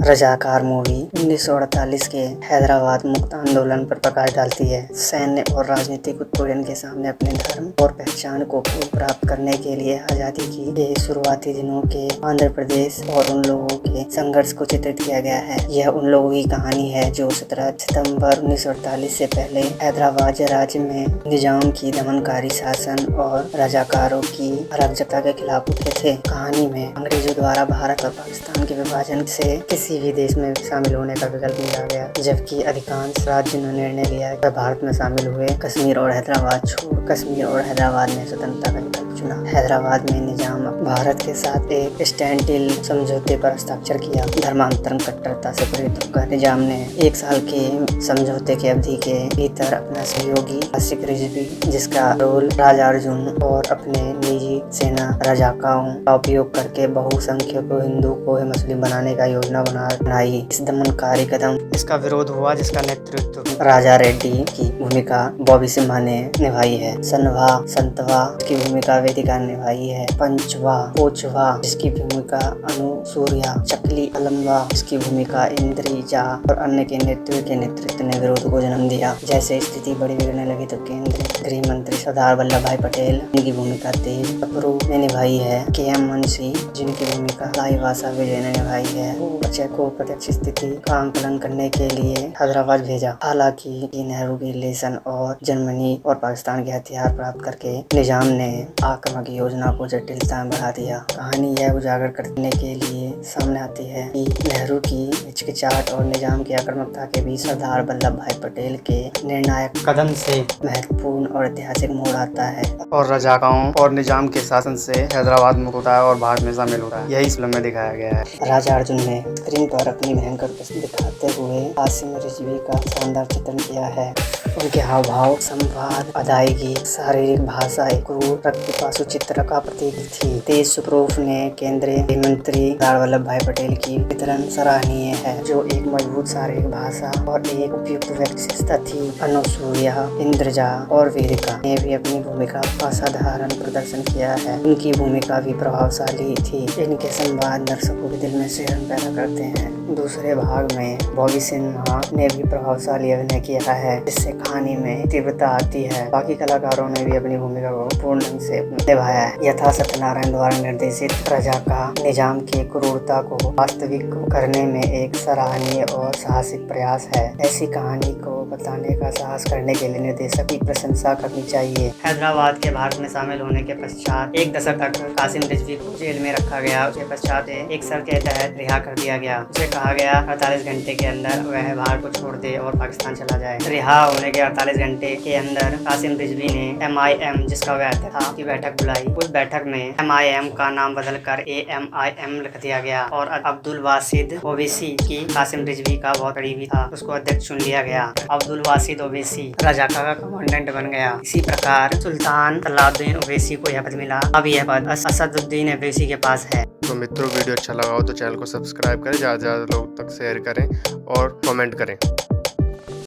रजाकार movie 1948 के हैदराबाद मुक्त आंदोलन पर प्रकाश डालती है। सैन्य और राजनीतिक उत्पीड़न के सामने अपने धर्म और पहचान को प्राप्त करने के लिए आज़ादी के शुरुआती दिनों के आंध्र प्रदेश और उन लोगों के संघर्ष को चित्रित किया गया है। यह उन लोगों की कहानी है जो 17 सितंबर 1948 से पहले हैदराबाद राज्य में निजाम की दमनकारी शासन और रजाकारों की अराजकता के खिलाफ उठे थे। कहानी में अंग्रेजों द्वारा भारत और पाकिस्तान के विभाजन से किसी भी देश में शामिल होने का विकल्प नहीं दिया गया, जबकि अधिकांश राज्यों ने निर्णय लिया कि भारत में शामिल हुए। कश्मीर और हैदराबाद छोड़ कश्मीर और हैदराबाद ने स्वतंत्रता का विकल्प चुना। हैदराबाद में निजाम भारत के साथ एक स्टैंड समझौते पर हस्ताक्षर किया। धर्मांतरण कट्टरता से प्रेरित होकर निजाम ने 1 साल के समझौते की अवधि के भीतर अपना सहयोगी आसिफ रिजवी, जिसका रोल राजा अर्जुन और अपने निजी सेना रजाकाओं का उपयोग करके बहुसंख्यक हिंदू को मुस्लिम बनाने का योजना बनाई। इस दमनकारी कदम इसका विरोध हुआ, जिसका नेतृत्व राजा रेड्डी की भूमिका बॉबी सिम्हा ने निभाई है। सनवा संतवा की भूमिका वेदिका ने निभाई है। पंचवा पोचवा जिसकी भूमिका अनुसूर्या, चकली अलमवा जिसकी भूमिका इंद्रिजा और अन्य के नेतृत्व ने विरोध को जन्म दिया। जैसे स्थिति बड़ी बिगड़ने लगी तो केंद्रीय गृह मंत्री सरदार वल्लभ भाई पटेल जिनकी भूमिका तेज अप्रू ने निभाई है। KM मुंशी जिनकी भूमिका लाई भाषा विजय ने निभाई है। बच्चे को प्रत्यक्ष स्थिति का आंकलन करने के लिए हैदराबाद भेजा। हालांकि नेहरू की रिलेशन और जर्मनी और पाकिस्तान के हथियार प्राप्त करके निजाम ने आक्रमक योजना को जटिलता में बढ़ा दिया। कहानी यह उजागर करने के लिए सामने आती है कि नेहरू की हिचकिचाहट और निजाम की आक्रामकता के बीच सरदार वल्लभ भाई पटेल के निर्णायक कदम से महत्वपूर्ण और ऐतिहासिक मोड़ आता है और रजाकाओं और निजाम के शासन से हैदराबाद मुक्त होता है और भारत में शामिल होता है। यही इस फिल्म में दिखाया गया है। राजा अर्जुन ने स्क्रीन पर अपनी भयंकर उपस्थिति दिखाते हुए आसिफ रिजवी का शानदार चित्रण किया है। उनके हाव भाव, संवाद, अदायगी, शारीरिक भाषा एक क्रूर रक्तपासु चित्र का प्रतीक थी। तेज सुप्रूफ ने केंद्रीय गृह मंत्री सरदार वल्लभ भाई पटेल की वितरण सराहनीय है, जो एक मजबूत शारीरिक भाषा और एक उपयुक्त व्यक्तित्व थी। अनुसूया, इंद्रजा और वेदिका ने भी अपनी भूमिका का असाधारण प्रदर्शन किया है। उनकी भूमिका भी प्रभावशाली थी। इनके संवाद दर्शकों के दिल में सिहरन पैदा करते हैं। दूसरे भाग में बॉबी सिम्हा ने भी प्रभावशाली अभिनय किया है, जिससे कहानी में तीव्रता आती है। बाकी कलाकारों ने भी अपनी भूमिका को पूर्ण ढंग से निभाया है। यथा सत्यनारायण द्वारा निर्देशित रजा का निजाम की क्रूरता को वास्तविक करने में एक सराहनीय और साहसिक प्रयास है। ऐसी कहानी को बताने का साहस करने के लिए निर्देशक की प्रशंसा करनी चाहिए। हैदराबाद के भारत में शामिल होने के पश्चात 1 दशक तक कासिम रिजवी को जेल में रखा गया। उसके पश्चात एक शर्त के तहत रिहा कर दिया गया। उसे कहा गया 48 घंटे के अंदर वह भारत को छोड़ दे और पाकिस्तान चला जाए। रिहा होने के 48 घंटे के अंदर कासिम रिजवी ने MIM जिसका वह था की बैठक बुलाई। उस बैठक में MIM का नाम बदलकर AMIM लिख दिया गया और अब्दुल वासिद ओवैसी की कासिम रिजवी का बहुत करीबी था, उसको अध्यक्ष चुन लिया गया। अब्दुल वासिद ओवैसी रजाका का कमांडेंट बन गया। इसी प्रकार सुल्तान सलाउद्दीन ओवैसी को यह पद मिला। अब यह पद असदुद्दीन ओवैसी के पास है। तो मित्रों, वीडियो अच्छा लगा हो तो चैनल को सब्सक्राइब करें, ज़्यादा से ज़्यादा लोग तक शेयर करें और कमेंट करें।